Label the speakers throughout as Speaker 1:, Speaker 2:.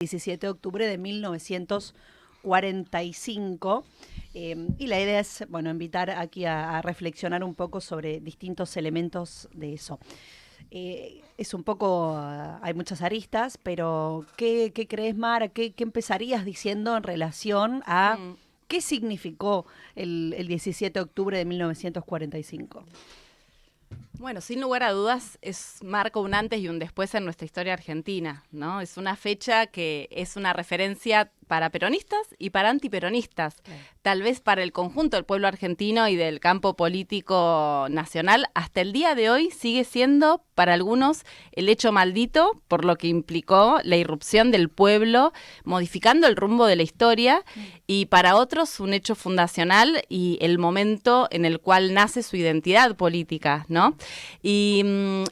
Speaker 1: 17 de octubre de 1945. Y la idea es, bueno, invitar aquí a reflexionar un poco sobre distintos elementos de eso. Es un poco, hay muchas aristas, pero ¿qué crees, Mara? ¿Qué empezarías diciendo en relación a qué significó el 17 de octubre de 1945?
Speaker 2: Bueno, sin lugar a dudas, marca un antes y un después en nuestra historia argentina, ¿no? Es una fecha que es una referencia para peronistas y para antiperonistas. Claro. Tal vez para el conjunto del pueblo argentino y del campo político nacional, hasta el día de hoy sigue siendo para algunos el hecho maldito por lo que implicó la irrupción del pueblo, modificando el rumbo de la historia, y para otros un hecho fundacional y el momento en el cual nace su identidad política, ¿no? Y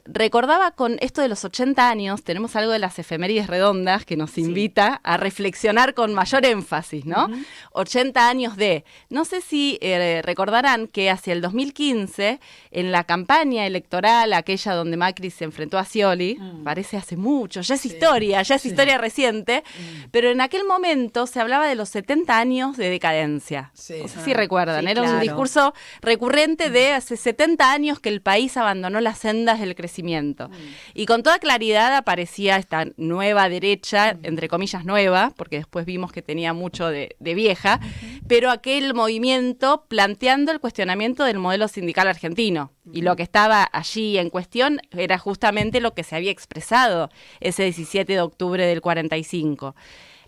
Speaker 2: recordaba con esto de los 80 años, tenemos algo de las efemérides redondas que nos invita a reflexionar con mayor énfasis, ¿no? 80 años de... No sé si recordarán que hacia el 2015, en la campaña electoral, aquella donde Macri se enfrentó a Scioli, parece hace mucho, ya es historia reciente, pero en aquel momento se hablaba de los 70 años de decadencia. No sé si recuerdan, era un discurso recurrente de hace 70 años que el país abandonó las sendas del crecimiento. Y con toda claridad aparecía esta nueva derecha, entre comillas nueva, porque después vimos que tenía mucho de vieja, pero aquel movimiento planteando el cuestionamiento del modelo sindical argentino. Y lo que estaba allí en cuestión era justamente lo que se había expresado ese 17 de octubre del 45.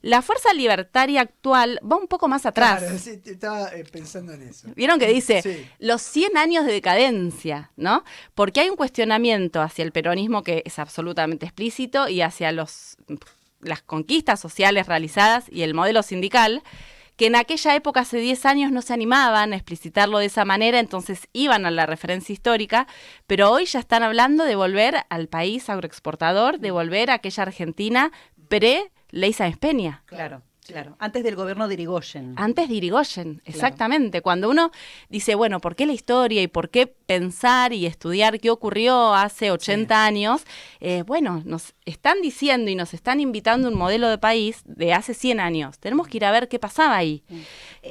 Speaker 2: La fuerza libertaria actual va un poco más atrás.
Speaker 3: Claro, sí, estaba pensando en eso.
Speaker 2: ¿Vieron que dice los 100 años de decadencia, ¿no? Porque hay un cuestionamiento hacia el peronismo que es absolutamente explícito y hacia las conquistas sociales realizadas y el modelo sindical, que en aquella época, hace 10 años, no se animaban a explicitarlo de esa manera, entonces iban a la referencia histórica, pero hoy ya están hablando de volver al país agroexportador, de volver a aquella Argentina pre-Ley Sáenz Peña.
Speaker 1: Claro. Claro, antes del gobierno de Irigoyen.
Speaker 2: Antes de Irigoyen, exactamente. Claro. Cuando uno dice, bueno, ¿por qué la historia y por qué pensar y estudiar qué ocurrió hace 80 años? Bueno, nos están diciendo y nos están invitando a un modelo de país de hace 100 años. Tenemos que ir a ver qué pasaba ahí.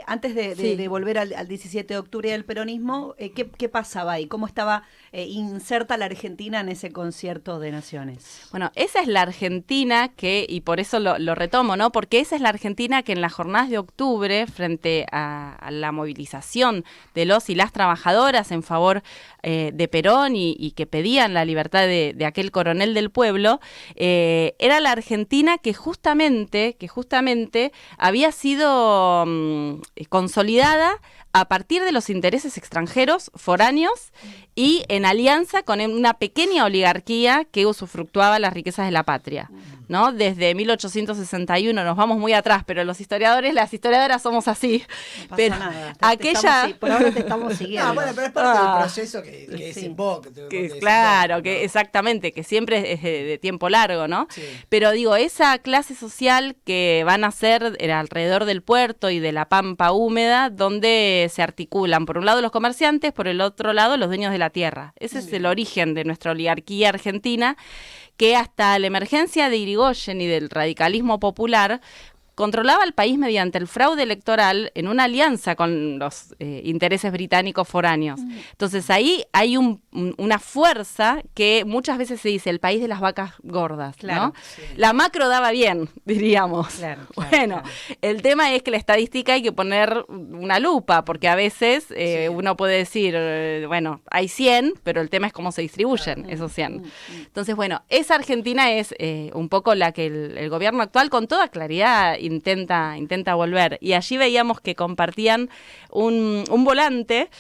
Speaker 1: Antes de volver al 17 de octubre del peronismo, ¿qué pasaba ahí? ¿Cómo estaba inserta la Argentina en ese concierto de naciones?
Speaker 2: Bueno, esa es la Argentina que, y por eso lo retomo, ¿no? Porque esa es la Argentina que en las jornadas de octubre, frente a la movilización de los y las trabajadoras en favor de Perón y que pedían la libertad de aquel coronel del pueblo, era la Argentina que justamente había sido consolidada a partir de los intereses extranjeros, foráneos, y en alianza con una pequeña oligarquía que usufructuaba las riquezas de la patria, ¿no? Desde 1861, nos vamos muy atrás, pero las historiadoras somos así.
Speaker 1: No pasa
Speaker 2: pero
Speaker 1: nada.
Speaker 2: Por
Speaker 1: ahora te estamos siguiendo.
Speaker 3: Bueno, pero es parte del proceso que es en boca.
Speaker 2: Claro, que exactamente, que siempre es de tiempo largo, ¿no? Sí. Pero digo, esa clase social que van a ser alrededor del puerto y de la pampa húmeda, donde se articulan, por un lado los comerciantes, por el otro lado los dueños de la tierra. Ese es el origen de nuestra oligarquía argentina, que hasta la emergencia de Irigoyen y del radicalismo popular controlaba el país mediante el fraude electoral en una alianza con los intereses británicos foráneos. Entonces ahí hay una fuerza que muchas veces se dice el país de las vacas gordas,
Speaker 1: claro,
Speaker 2: ¿no? Sí. La macro daba bien, diríamos. Claro, bueno, el tema es que la estadística hay que poner una lupa, porque a veces uno puede decir, bueno, hay 100, pero el tema es cómo se distribuyen esos 100. Entonces, bueno, esa Argentina es un poco la que el gobierno actual con toda claridad intenta volver. Y allí veíamos que compartían un volante,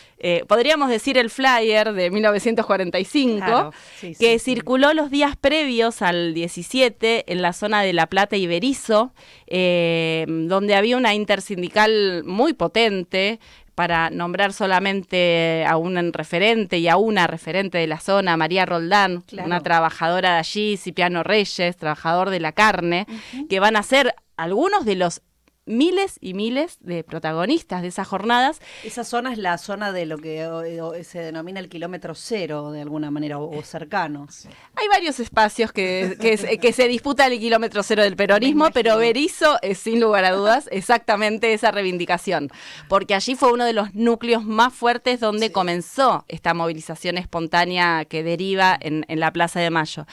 Speaker 2: podríamos decir el flyer de 1945, claro, que circuló los días previos al 17 en la zona de La Plata y Berisso, donde había una intersindical muy potente, para nombrar solamente a un referente y a una referente de la zona, María Roldán, una trabajadora de allí, Cipriano Reyes, trabajador de la carne, que van a ser algunos de los miles y miles de protagonistas de esas jornadas.
Speaker 1: Esa zona es la zona de lo que se denomina el kilómetro cero, de alguna manera, o cercano. Sí.
Speaker 2: Hay varios espacios que se disputan el kilómetro cero del peronismo, pero Berisso es sin lugar a dudas exactamente esa reivindicación, porque allí fue uno de los núcleos más fuertes donde comenzó esta movilización espontánea que deriva en la Plaza de Mayo.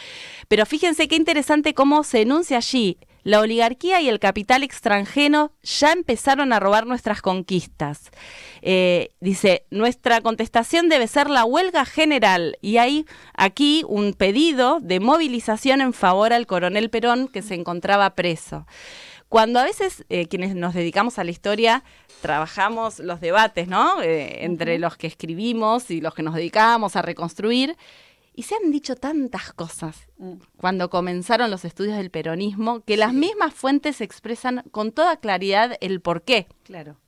Speaker 2: Pero fíjense qué interesante cómo se enuncia allí: la oligarquía y el capital extranjero ya empezaron a robar nuestras conquistas. Dice, nuestra contestación debe ser la huelga general. Y hay aquí un pedido de movilización en favor al coronel Perón, que se encontraba preso. Cuando a veces quienes nos dedicamos a la historia trabajamos los debates, ¿no? Entre los que escribimos y los que nos dedicamos a reconstruir. Y se han dicho tantas cosas cuando comenzaron los estudios del peronismo que las mismas fuentes expresan con toda claridad el porqué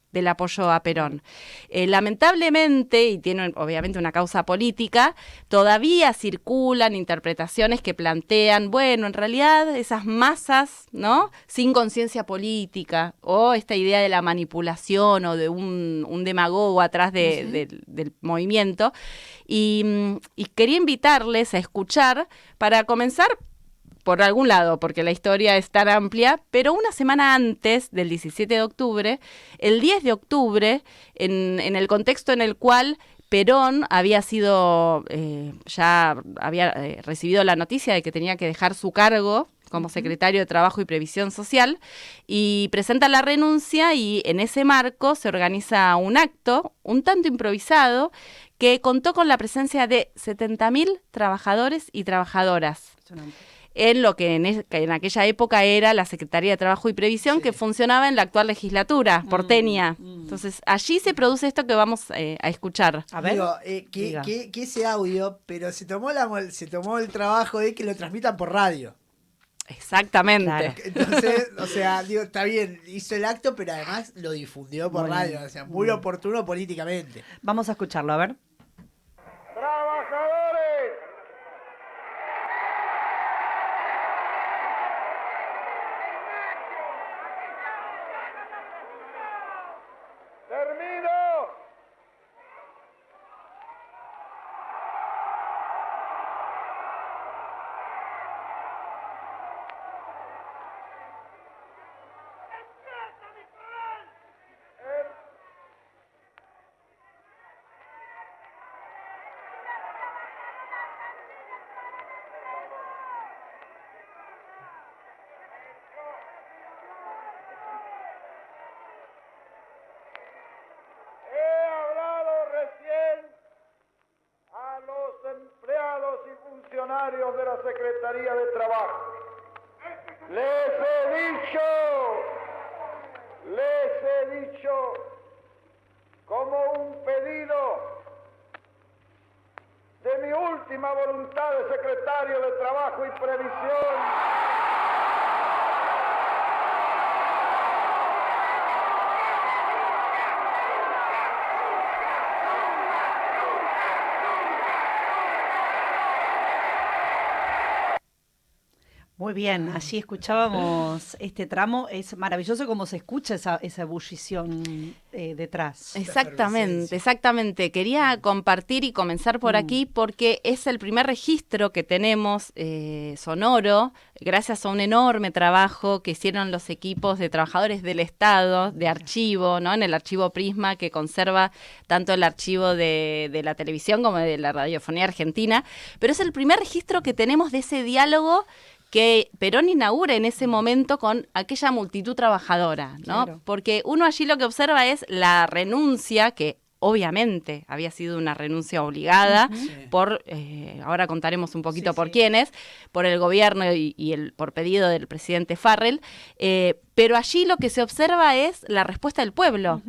Speaker 2: del apoyo a Perón. Lamentablemente, y tiene obviamente una causa política, todavía circulan interpretaciones que plantean, bueno, en realidad esas masas, ¿no?, sin conciencia política, o esta idea de la manipulación o de un demagogo atrás del movimiento. Y quería invitarles a escuchar, para comenzar por algún lado, porque la historia es tan amplia, pero una semana antes del 17 de octubre, el 10 de octubre, en el contexto en el cual Perón había sido, ya había recibido la noticia de que tenía que dejar su cargo como secretario de Trabajo y Previsión Social, y presenta la renuncia, y en ese marco se organiza un acto un tanto improvisado que contó con la presencia de 70.000 trabajadores y trabajadoras en lo que en aquella época era la Secretaría de Trabajo y Previsión, que funcionaba en la actual legislatura porteña. Entonces, allí se produce esto que vamos a escuchar.
Speaker 3: A ver. Digo, que ese audio, pero se tomó el trabajo de que lo transmitan por radio.
Speaker 2: Exactamente.
Speaker 3: Claro. Entonces, o sea, digo, está bien, hizo el acto, pero además lo difundió por radio, o sea, muy oportuno políticamente.
Speaker 1: Vamos a escucharlo, a ver.
Speaker 4: ¡Trabajadores! ¡Termino! Funcionarios de la Secretaría de Trabajo. Les he dicho como un pedido de mi última voluntad de secretario de Trabajo y Previsión.
Speaker 1: Muy bien, allí escuchábamos este tramo. Es maravilloso cómo se escucha esa ebullición detrás.
Speaker 2: Exactamente. Quería compartir y comenzar por aquí porque es el primer registro que tenemos sonoro, gracias a un enorme trabajo que hicieron los equipos de trabajadores del Estado, de archivo, ¿no? En el archivo Prisma, que conserva tanto el archivo de la televisión como de la radiofonía argentina. Pero es el primer registro que tenemos de ese diálogo que Perón inaugura en ese momento con aquella multitud trabajadora, ¿no? Claro. Porque uno allí lo que observa es la renuncia, que obviamente había sido una renuncia obligada por, ahora contaremos un poquito por quiénes, por el gobierno y por pedido del presidente Farrell, pero allí lo que se observa es la respuesta del pueblo.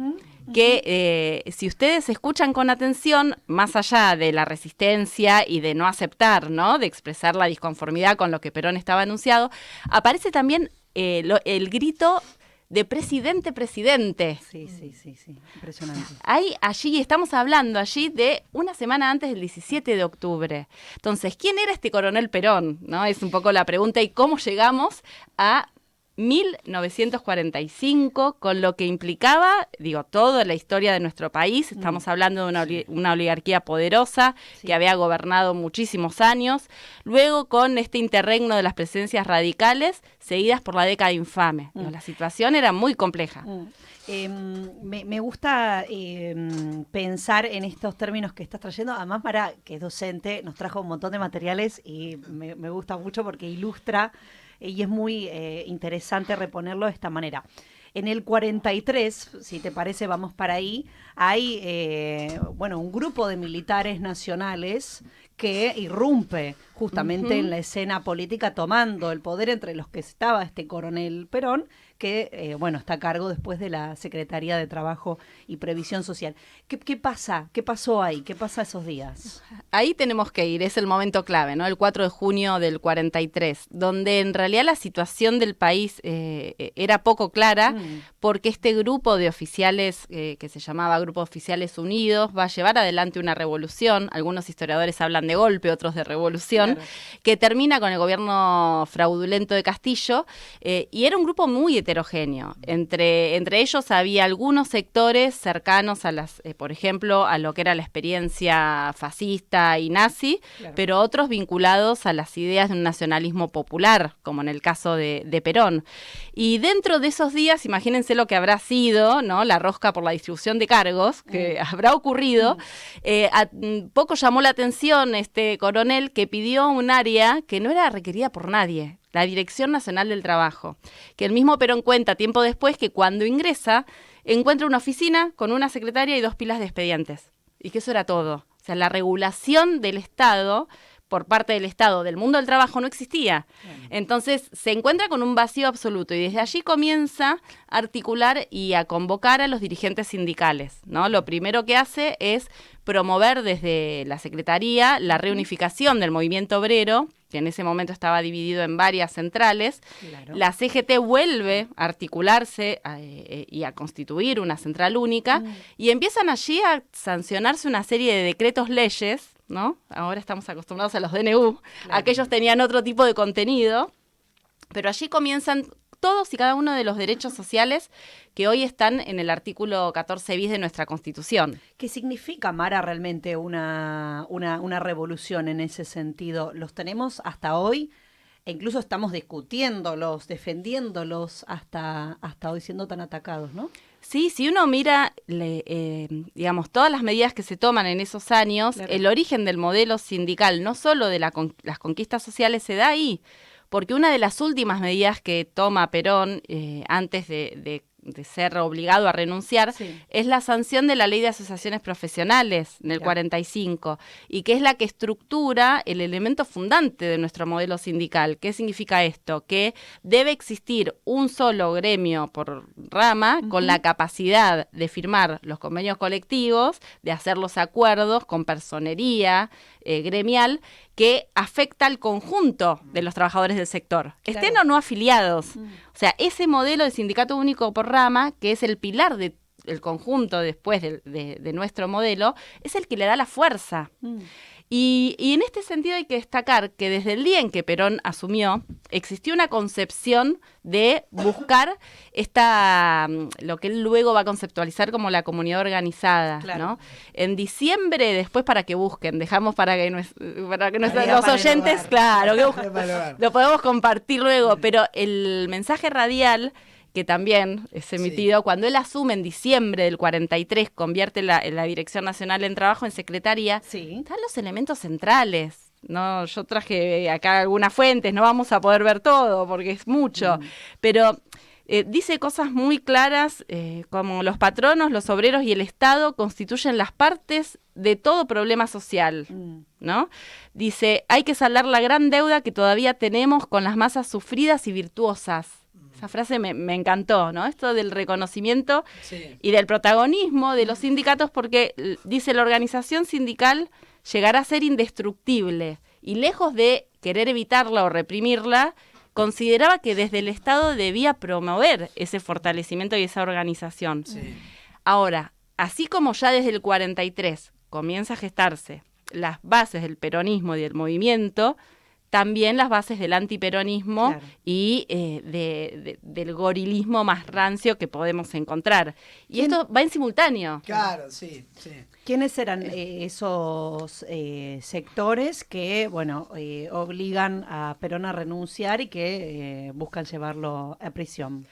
Speaker 2: Que si ustedes escuchan con atención, más allá de la resistencia y de no aceptar, ¿no?, de expresar la disconformidad con lo que Perón estaba anunciado, aparece también el grito de presidente.
Speaker 1: Sí, impresionante.
Speaker 2: Allí estamos hablando de una semana antes del 17 de octubre. Entonces, ¿quién era este coronel Perón? ¿No? Es un poco la pregunta, y cómo llegamos a 1945, con lo que implicaba, toda la historia de nuestro país. Estamos hablando de una oligarquía poderosa que había gobernado muchísimos años. Luego con este interregno de las presencias radicales, seguidas por la década infame. La situación era muy compleja.
Speaker 1: Me gusta pensar en estos términos que estás trayendo. Además, Mara, que es docente, nos trajo un montón de materiales y me gusta mucho porque ilustra y es muy interesante reponerlo de esta manera. En el 43, si te parece, vamos para ahí, hay un grupo de militares nacionales que irrumpe justamente en la escena política, tomando el poder, entre los que estaba este coronel Perón, que está a cargo después de la Secretaría de Trabajo y Previsión Social. ¿Qué pasa? ¿Qué pasó ahí? ¿Qué pasa esos días?
Speaker 2: Ahí tenemos que ir, es el momento clave, ¿no? El 4 de junio del 43, donde en realidad la situación del país era poco clara, porque este grupo de oficiales, que se llamaba Grupo de Oficiales Unidos, va a llevar adelante una revolución. Algunos historiadores hablan de golpe, otros de revolución, claro, que termina con el gobierno fraudulento de Castillo, y era un grupo muy heterogéneo. Entre ellos había algunos sectores cercanos a por ejemplo, a lo que era la experiencia fascista y nazi, claro, pero otros vinculados a las ideas de un nacionalismo popular, como en el caso de Perón. Y dentro de esos días, imagínense lo que habrá sido, ¿no? La rosca por la distribución de cargos que habrá ocurrido. Poco llamó la atención este coronel, que pidió un área que no era requerida por nadie, la Dirección Nacional del Trabajo, que el mismo Perón cuenta tiempo después que cuando ingresa encuentra una oficina con una secretaria y 2 pilas de expedientes, y que eso era todo. O sea, la regulación del Estado, por parte del Estado, del mundo del trabajo, no existía. Entonces se encuentra con un vacío absoluto y desde allí comienza a articular y a convocar a los dirigentes sindicales, ¿no? Lo primero que hace es promover desde la Secretaría la reunificación del movimiento obrero, que en ese momento estaba dividido en varias centrales. Claro. La CGT vuelve a articularse y a constituir una central única, y empiezan allí a sancionarse una serie de decretos leyes, ¿no? Ahora estamos acostumbrados a los DNU, claro, aquellos tenían otro tipo de contenido, pero allí comienzan todos y cada uno de los derechos sociales que hoy están en el artículo 14 bis de nuestra Constitución.
Speaker 1: ¿Qué significa, Mara, realmente una revolución en ese sentido? ¿Los tenemos hasta hoy? E incluso estamos discutiéndolos, defendiéndolos hasta hoy, siendo tan atacados, ¿no?
Speaker 2: Sí, si uno mira, todas las medidas que se toman en esos años, claro, el origen del modelo sindical, no solo de las conquistas sociales, se da ahí. Porque una de las últimas medidas que toma Perón antes de ser obligado a renunciar, sí, es la sanción de la Ley de Asociaciones Profesionales en el 45, y que es la que estructura el elemento fundante de nuestro modelo sindical. ¿Qué significa esto? Que debe existir un solo gremio por rama con la capacidad de firmar los convenios colectivos, de hacer los acuerdos con personería gremial, que afecta al conjunto de los trabajadores del sector, claro, estén o no afiliados. O sea, ese modelo de sindicato único por rama, que es el pilar del conjunto después de nuestro modelo, es el que le da la fuerza. Y en este sentido hay que destacar que desde el día en que Perón asumió, existió una concepción de buscar lo que él luego va a conceptualizar como la comunidad organizada, claro, ¿no? En diciembre, después para que busquen, dejamos para que los oyentes, claro, lo podemos compartir luego, pero el mensaje radial que también es emitido, sí, cuando él asume en diciembre del 43, convierte la Dirección Nacional del Trabajo en secretaría, sí, están los elementos centrales. No, yo traje acá algunas fuentes, no vamos a poder ver todo porque es mucho, pero dice cosas muy claras, como los patronos, los obreros y el Estado constituyen las partes de todo problema social, ¿no? Dice, hay que saldar la gran deuda que todavía tenemos con las masas sufridas y virtuosas. Esa frase me encantó, ¿no? Esto del reconocimiento, sí, y del protagonismo de los sindicatos, porque dice la organización sindical llegará a ser indestructible, y lejos de querer evitarla o reprimirla, consideraba que desde el Estado debía promover ese fortalecimiento y esa organización. Sí. Ahora, así como ya desde el 43 comienza a gestarse las bases del peronismo y del movimiento, también las bases del antiperonismo
Speaker 1: Claro.
Speaker 2: y del gorilismo más rancio que podemos encontrar. Y esto va en simultáneo.
Speaker 3: Claro, sí, sí.
Speaker 1: ¿Quiénes eran esos sectores que, bueno, obligan a Perón a renunciar y que buscan llevarlo a prisión?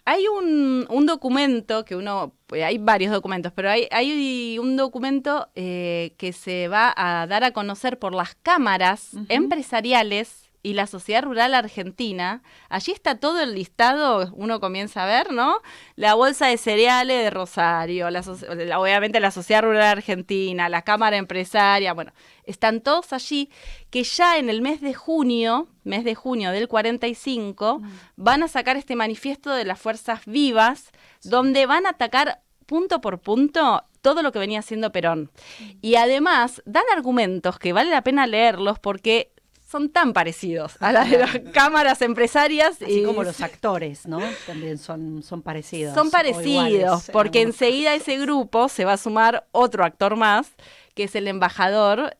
Speaker 2: Hay un documento que hay varios documentos, pero hay un documento que se va a dar a conocer por las cámaras empresariales y la sociedad rural argentina. Allí está todo el listado, uno comienza a ver, ¿no? La Bolsa de Cereales de Rosario, obviamente la Sociedad Rural Argentina, la Cámara Empresaria, bueno, están todos allí, que ya en el mes de junio del 45, van a sacar este manifiesto de las fuerzas vivas, donde van a atacar punto por punto todo lo que venía haciendo Perón. Y además dan argumentos que vale la pena leerlos porque son tan parecidos a las de las cámaras empresarias.
Speaker 1: Así como los actores, ¿no? También son parecidos.
Speaker 2: Son
Speaker 1: o
Speaker 2: parecidos,
Speaker 1: iguales,
Speaker 2: porque
Speaker 1: algunos.
Speaker 2: enseguida a ese grupo se va a sumar otro actor más, que es el embajador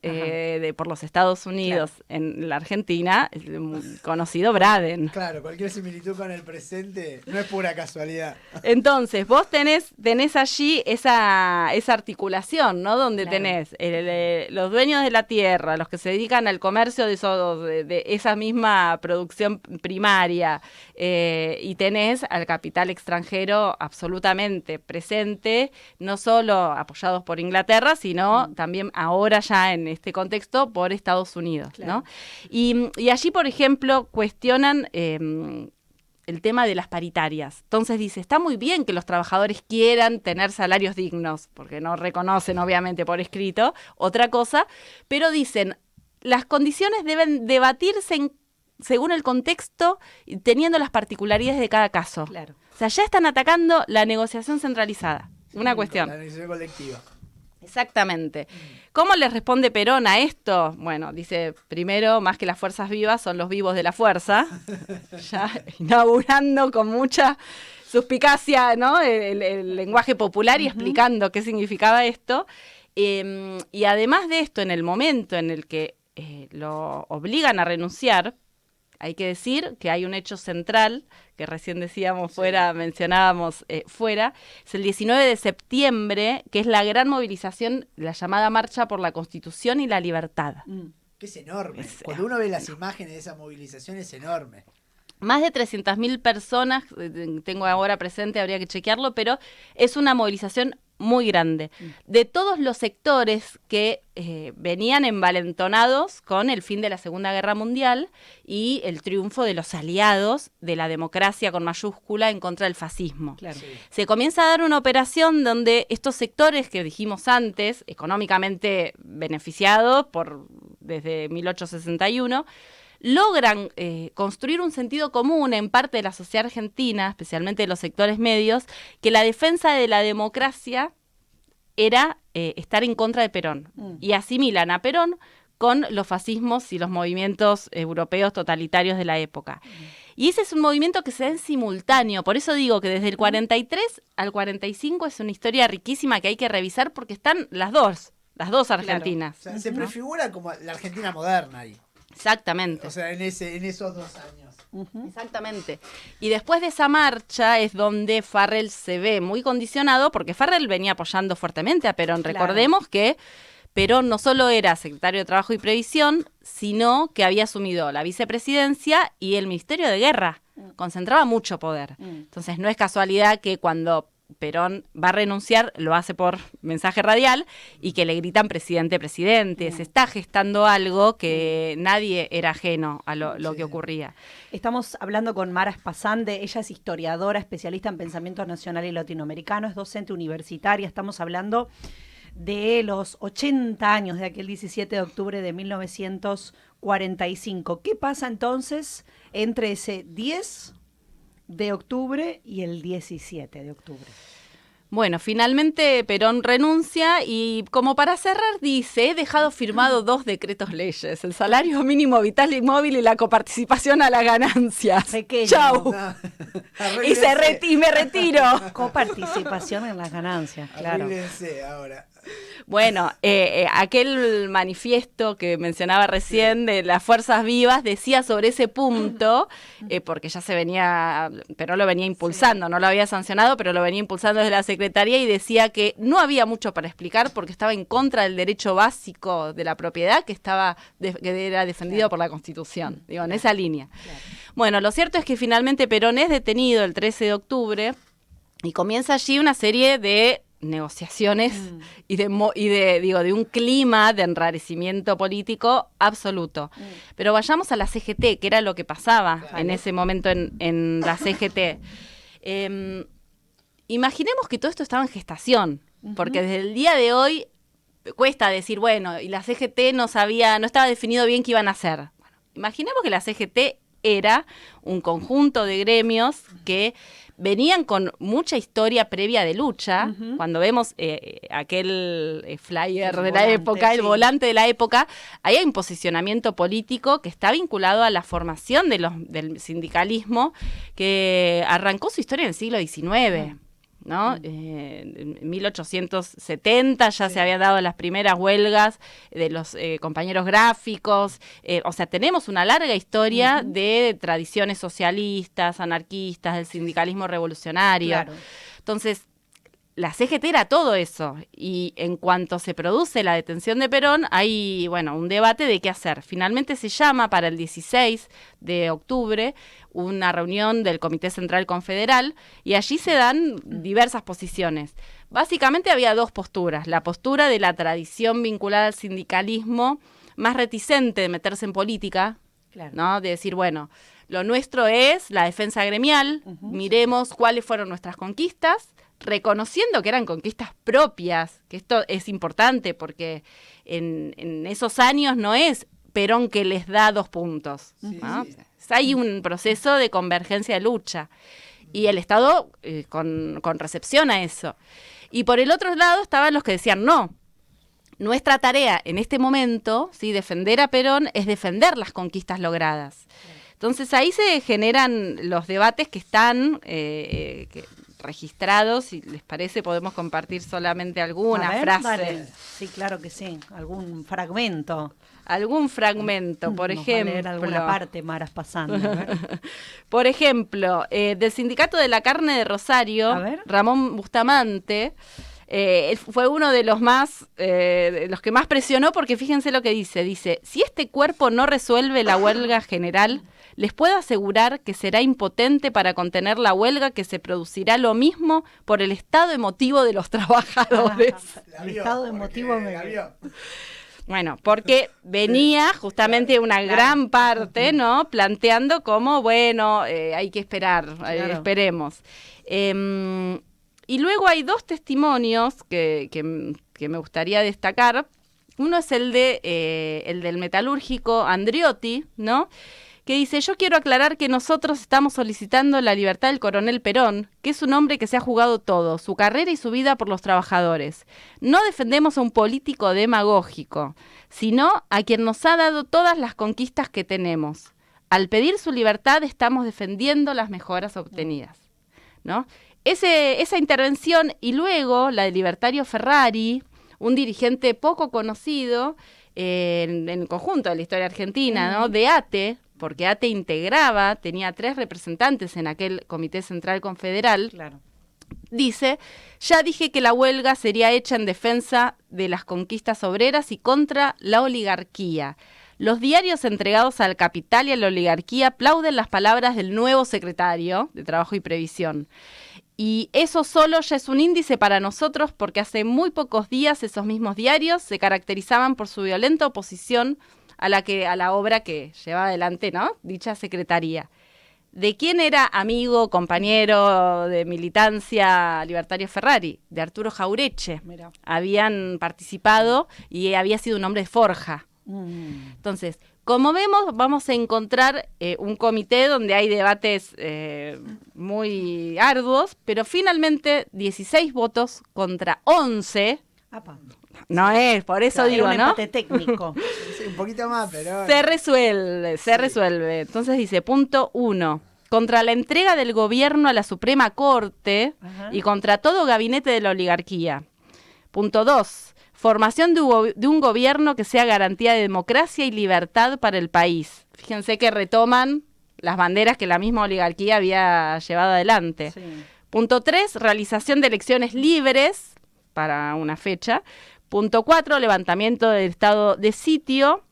Speaker 2: por los Estados Unidos en la Argentina, el conocido Braden.
Speaker 3: Claro, cualquier similitud con el presente no es pura casualidad.
Speaker 2: Entonces, vos tenés allí esa articulación, ¿no? Donde
Speaker 1: Claro.
Speaker 2: tenés los dueños de la tierra, los que se dedican al comercio de esa misma producción primaria, y tenés al capital extranjero absolutamente presente, no solo apoyados por Inglaterra, sino también ahora ya en este contexto por Estados Unidos,
Speaker 1: Claro.
Speaker 2: ¿no? Y allí, por ejemplo, cuestionan el tema de las paritarias. Entonces dice, está muy bien que los trabajadores quieran tener salarios dignos, porque no reconocen obviamente por escrito otra cosa, pero dicen, las condiciones deben debatirse según el contexto, teniendo las particularidades de cada caso.
Speaker 1: Claro.
Speaker 2: O sea, ya están atacando la negociación centralizada. Una cuestión.
Speaker 3: La negociación colectiva.
Speaker 2: Exactamente. ¿Cómo les responde Perón a esto? Bueno, dice, primero, más que las fuerzas vivas, son los vivos de la fuerza. Ya inaugurando con mucha suspicacia, ¿no? el lenguaje popular y explicando qué significaba esto. Y además de esto, en el momento en el que lo obligan a renunciar, hay que decir que hay un hecho central, que recién decíamos mencionábamos fuera, es el 19 de septiembre, que es la gran movilización, la llamada Marcha por la Constitución y la Libertad.
Speaker 3: Que es enorme. Cuando uno ve las imágenes de esa movilización es enorme.
Speaker 2: Más de 300.000 personas, tengo ahora presente, habría que chequearlo, pero es una movilización muy grande, de todos los sectores que venían envalentonados con el fin de la Segunda Guerra Mundial y el triunfo de los aliados de la democracia con mayúscula en contra del fascismo.
Speaker 1: Claro.
Speaker 3: Sí.
Speaker 2: Se comienza a dar una operación donde estos sectores que dijimos antes, económicamente beneficiados desde 1861, logran construir un sentido común en parte de la sociedad argentina, especialmente de los sectores medios, que la defensa de la democracia era estar en contra de Perón. Y asimilan a Perón con los fascismos y los movimientos europeos totalitarios de la época. Y ese es un movimiento que se da en simultáneo. Por eso digo que desde el 43 al 45 es una historia riquísima que hay que revisar porque están las dos Argentinas.
Speaker 3: O sea, se prefigura como la Argentina moderna ahí.
Speaker 2: Exactamente.
Speaker 3: O sea, en esos 2 años.
Speaker 2: Exactamente. Y después de esa marcha es donde Farrell se ve muy condicionado, porque Farrell venía apoyando fuertemente a Perón.
Speaker 1: Claro.
Speaker 2: Recordemos que Perón no solo era secretario de Trabajo y Previsión, sino que había asumido la vicepresidencia y el Ministerio de Guerra. Concentraba mucho poder. Entonces no es casualidad que cuando Perón va a renunciar, lo hace por mensaje radial y que le gritan presidente. Se está gestando algo que nadie era ajeno a lo que ocurría.
Speaker 1: Estamos hablando con Mara Espasande, ella es historiadora, especialista en pensamiento nacional y latinoamericano, es docente universitaria, estamos hablando de los 80 años de aquel 17 de octubre de 1945. ¿Qué pasa entonces entre ese 10 de octubre y el 17 de octubre?
Speaker 2: Bueno, finalmente Perón renuncia y como para cerrar dice, he dejado firmado 2 decretos leyes, el salario mínimo vital y móvil y la coparticipación a las ganancias.
Speaker 1: Pequeño.
Speaker 2: ¡Chau!
Speaker 3: No.
Speaker 2: Y me retiro.
Speaker 1: Coparticipación en las ganancias, claro.
Speaker 3: Arréglense ahora.
Speaker 2: Bueno, aquel manifiesto que mencionaba recién de las fuerzas vivas decía sobre ese punto, porque ya se venía, pero lo venía impulsando, no lo había sancionado, pero lo venía impulsando desde la Secretaría y decía que no había mucho para explicar porque estaba en contra del derecho básico de la propiedad que era defendido por la Constitución, digo, en esa línea.
Speaker 1: Claro.
Speaker 2: Bueno, lo cierto es que finalmente Perón es detenido el 13 de octubre y comienza allí una serie de negociaciones y de un clima de enrarecimiento político absoluto. Pero vayamos a la CGT, que era lo que pasaba en ese momento en la CGT. Imaginemos que todo esto estaba en gestación, porque desde el día de hoy cuesta decir, bueno, y la CGT no estaba definido bien qué iban a hacer. Bueno, imaginemos que la CGT era un conjunto de gremios que venían con mucha historia previa de lucha. Cuando vemos aquel flyer de la época, el volante de la época, ahí hay un posicionamiento político que está vinculado a la formación del sindicalismo que arrancó su historia en el siglo XIX. ¿No? En 1870 ya se habían dado las primeras huelgas de los compañeros gráficos, o sea, tenemos una larga historia de tradiciones socialistas, anarquistas, del sindicalismo revolucionario. Claro. Entonces, la CGT era todo eso, y en cuanto se produce la detención de Perón, hay, bueno, un debate de qué hacer. Finalmente se llama para el 16 de octubre una reunión del Comité Central Confederal, y allí se dan diversas posiciones. Básicamente había 2 posturas. La postura de la tradición vinculada al sindicalismo, más reticente de meterse en política, claro, ¿no? De decir, bueno, lo nuestro es la defensa gremial, miremos cuáles fueron nuestras conquistas, reconociendo que eran conquistas propias, que esto es importante porque en esos años no es Perón que les da 2 puntos, ¿no? Sí. Hay un proceso de convergencia de lucha y el Estado con recepción a eso. Y por el otro lado estaban los que decían no. Nuestra tarea en este momento, ¿sí?, defender a Perón, es defender las conquistas logradas. Entonces ahí se generan los debates que están registrados. Si les parece podemos compartir solamente alguna frase.
Speaker 1: Dale. Sí, claro que sí, algún fragmento.
Speaker 2: Algún fragmento, por ejemplo.
Speaker 1: Va a leer alguna parte, Maras pasando.
Speaker 2: Por ejemplo, del Sindicato de la Carne de Rosario, Ramón Bustamante, fue uno de los los que más presionó, porque fíjense lo que dice, si este cuerpo no resuelve la huelga general, les puedo asegurar que será impotente para contener la huelga, que se producirá lo mismo por el estado emotivo de los trabajadores.
Speaker 1: El estado emotivo
Speaker 2: Bueno, porque venía justamente una gran parte, ¿no?, planteando como, bueno, hay que esperar, esperemos. Y luego hay 2 testimonios que me gustaría destacar. Uno es el del metalúrgico Andriotti, ¿no?, que dice, yo quiero aclarar que nosotros estamos solicitando la libertad del coronel Perón, que es un hombre que se ha jugado todo, su carrera y su vida por los trabajadores. No defendemos a un político demagógico, sino a quien nos ha dado todas las conquistas que tenemos. Al pedir su libertad estamos defendiendo las mejoras obtenidas, ¿no? Esa intervención, y luego la de Libertario Ferrari, un dirigente poco conocido en el conjunto de la historia argentina, ¿no?, de ATE, porque ATE tenía 3 representantes en aquel Comité Central Confederal. Claro. Dice, ya dije que la huelga sería hecha en defensa de las conquistas obreras y contra la oligarquía. Los diarios entregados al capital y a la oligarquía aplauden las palabras del nuevo secretario de Trabajo y Previsión. Y eso solo ya es un índice para nosotros, porque hace muy pocos días esos mismos diarios se caracterizaban por su violenta oposición a la obra que lleva adelante, ¿no?, dicha secretaría. ¿De quién era amigo, compañero de militancia Libertario Ferrari? De Arturo Jaureche. Mirá. Habían participado y había sido un hombre de forja. Entonces, Como vemos, vamos a encontrar un comité donde hay debates muy arduos, pero finalmente 16 votos contra 11.
Speaker 1: Apa.
Speaker 2: No es, por eso
Speaker 1: Claro,
Speaker 2: digo,
Speaker 1: era un
Speaker 2: ¿no?
Speaker 1: empate técnico.
Speaker 3: Sí, un poquito más, pero...
Speaker 2: Se resuelve. Entonces dice, punto 1. Contra la entrega del gobierno a la Suprema Corte
Speaker 1: Ajá.
Speaker 2: y contra todo gabinete de la oligarquía. Punto 2. Formación de un gobierno que sea garantía de democracia y libertad para el país. Fíjense que retoman las banderas que la misma oligarquía había llevado adelante.
Speaker 1: Sí.
Speaker 2: Punto 3. Realización de elecciones libres para una fecha. Punto 4, levantamiento del estado de sitio.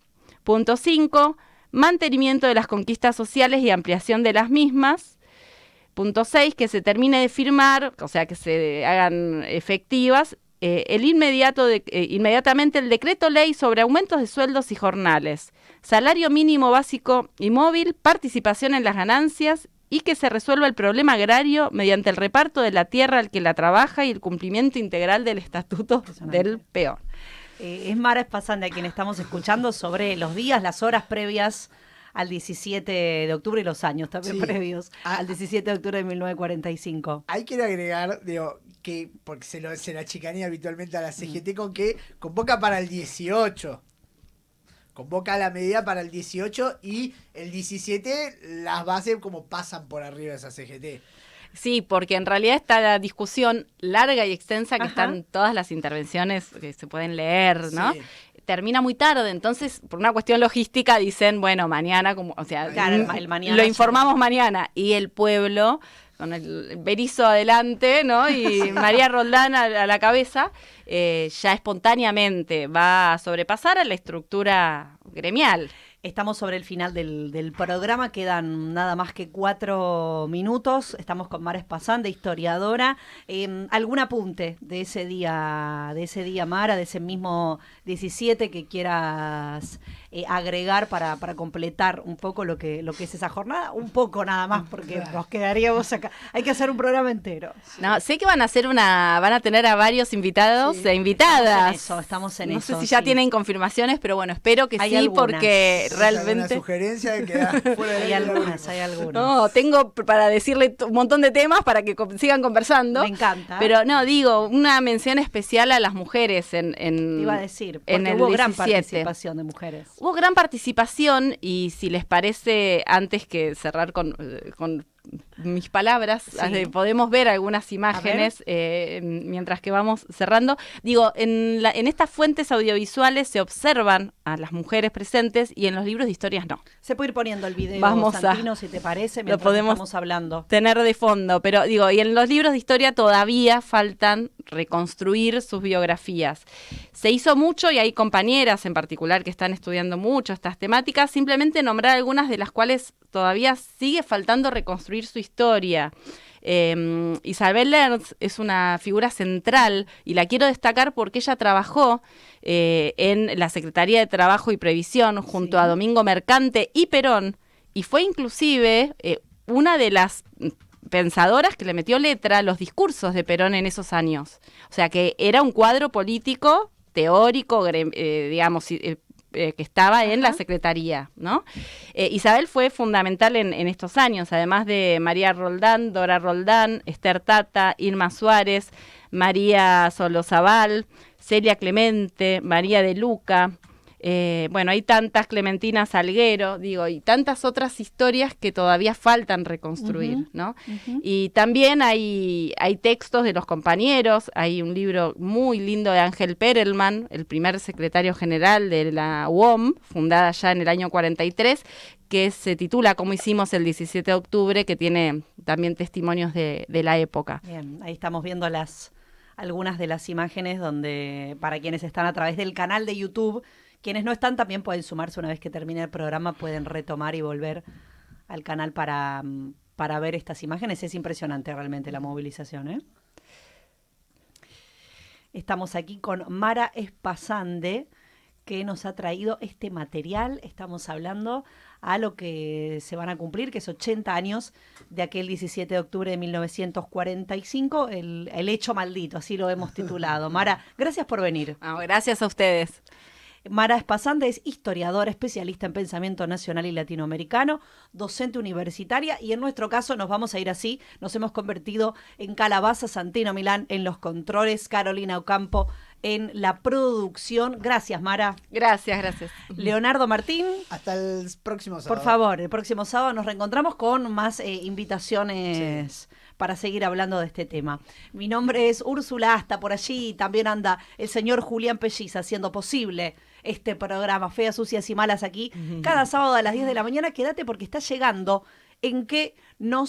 Speaker 2: Punto 5, mantenimiento de las conquistas sociales y ampliación de las mismas. Punto 6, que se termine de firmar, o sea, que se hagan efectivas, inmediatamente el decreto ley sobre aumentos de sueldos y jornales, salario mínimo básico y móvil, participación en las ganancias y que se resuelva el problema agrario mediante el reparto de la tierra al que la trabaja y el cumplimiento integral del estatuto del peón.
Speaker 1: Es Mara Espasande a quien estamos escuchando sobre los días, las horas previas al 17 de octubre y los años también previos al 17 de octubre de 1945.
Speaker 3: Hay que agregar, que porque se la chicanea habitualmente a la CGT con que convoca para el 18. Convoca la medida para el 18 y el 17 las bases como pasan por arriba de esa CGT.
Speaker 2: Sí, porque en realidad está la discusión larga y extensa que
Speaker 1: Ajá.
Speaker 2: están todas las intervenciones que se pueden leer, ¿no?
Speaker 3: Sí.
Speaker 2: Termina muy tarde, entonces por una cuestión logística dicen, bueno, mañana,
Speaker 1: Claro, el mañana
Speaker 2: lo
Speaker 1: ya.
Speaker 2: informamos mañana. Y el pueblo, con el Berizo adelante, ¿no? Y María Roldán a la cabeza, ya espontáneamente va a sobrepasar a la estructura gremial.
Speaker 1: Estamos sobre el final del programa, quedan nada más que 4 minutos. Estamos con Mara Espasande, historiadora. ¿Algún apunte de ese día, Mara, de ese mismo 17 que quieras agregar para completar un poco lo que es esa jornada? Un poco nada más, porque nos quedaríamos acá. Hay que hacer un programa entero.
Speaker 2: No, sé que van a tener a varios invitados e invitadas.
Speaker 1: Estamos en
Speaker 2: no
Speaker 1: eso.
Speaker 2: sé si ya
Speaker 1: sí.
Speaker 2: tienen confirmaciones, pero bueno, espero que
Speaker 1: Hay
Speaker 2: sí,
Speaker 1: algunas.
Speaker 2: porque
Speaker 3: ¿Alguna
Speaker 2: realmente...
Speaker 3: sugerencia de quedar fuera de
Speaker 1: Hay algunas.
Speaker 2: No, tengo para decirle un montón de temas para que sigan conversando.
Speaker 1: Me encanta.
Speaker 2: Pero no, digo, una mención especial a las mujeres
Speaker 1: Te iba a decir, porque
Speaker 2: en el
Speaker 1: hubo gran
Speaker 2: 17.
Speaker 1: participación de mujeres.
Speaker 2: Hubo gran participación y si les parece, antes que cerrar con mis palabras,
Speaker 1: Sí.
Speaker 2: podemos ver algunas imágenes mientras que vamos cerrando. Digo, en estas fuentes audiovisuales se observan a las mujeres presentes y en los libros de historias no.
Speaker 1: Se puede ir poniendo el video,
Speaker 2: Vamos
Speaker 1: Santino, si te parece,
Speaker 2: lo
Speaker 1: mientras
Speaker 2: podemos
Speaker 1: estamos hablando.
Speaker 2: tener de fondo, pero digo, y en los libros de historia todavía faltan reconstruir sus biografías. Se hizo mucho y hay compañeras en particular que están estudiando mucho estas temáticas, simplemente nombrar algunas de las cuales todavía sigue faltando reconstruir su historia. Isabel Lertz es una figura central y la quiero destacar porque ella trabajó en la Secretaría de Trabajo y Previsión junto a Domingo Mercante y Perón, y fue inclusive una de las pensadoras que le metió letra a los discursos de Perón en esos años. O sea que era un cuadro político, teórico, digamos, que estaba en la Secretaría, ¿no? Isabel fue fundamental en estos años, además de María Roldán, Dora Roldán, Esther Tata, Irma Suárez, María Solozábal, Celia Clemente, María de Luca. Bueno, hay tantas, Clementina Salguero, digo, y tantas otras historias que todavía faltan reconstruir, ¿no? Y también hay textos de los compañeros, hay un libro muy lindo de Ángel Perelman, el primer secretario general de la UOM, fundada ya en el año 43, que se titula ¿Cómo hicimos el 17 de octubre?, que tiene también testimonios de la época.
Speaker 1: Bien, ahí estamos viendo algunas de las imágenes donde, para quienes están a través del canal de YouTube, quienes no están también pueden sumarse una vez que termine el programa, pueden retomar y volver al canal para ver estas imágenes. Es impresionante realmente la movilización, ¿eh? Estamos aquí con Mara Espasande, que nos ha traído este material. Estamos hablando a lo que se van a cumplir, que es 80 años de aquel 17 de octubre de 1945, el hecho maldito, así lo hemos titulado. Mara, gracias por venir.
Speaker 2: Gracias a ustedes.
Speaker 1: Mara Espasante es historiadora, especialista en pensamiento nacional y latinoamericano, docente universitaria, y en nuestro caso nos vamos a ir así. Nos hemos convertido en Calabaza, Santino Milán en los controles, Carolina Ocampo en la producción. Gracias, Mara.
Speaker 2: Gracias.
Speaker 1: Leonardo Martín.
Speaker 3: Hasta el próximo sábado.
Speaker 1: Por favor, el próximo sábado nos reencontramos con más invitaciones para seguir hablando de este tema. Mi nombre es Úrsula, hasta por allí también anda el señor Julián Pelliza haciendo posible este programa Feas, Sucias y Malas aquí cada sábado a las 10 de la mañana. Quédate porque está llegando En Qué Nos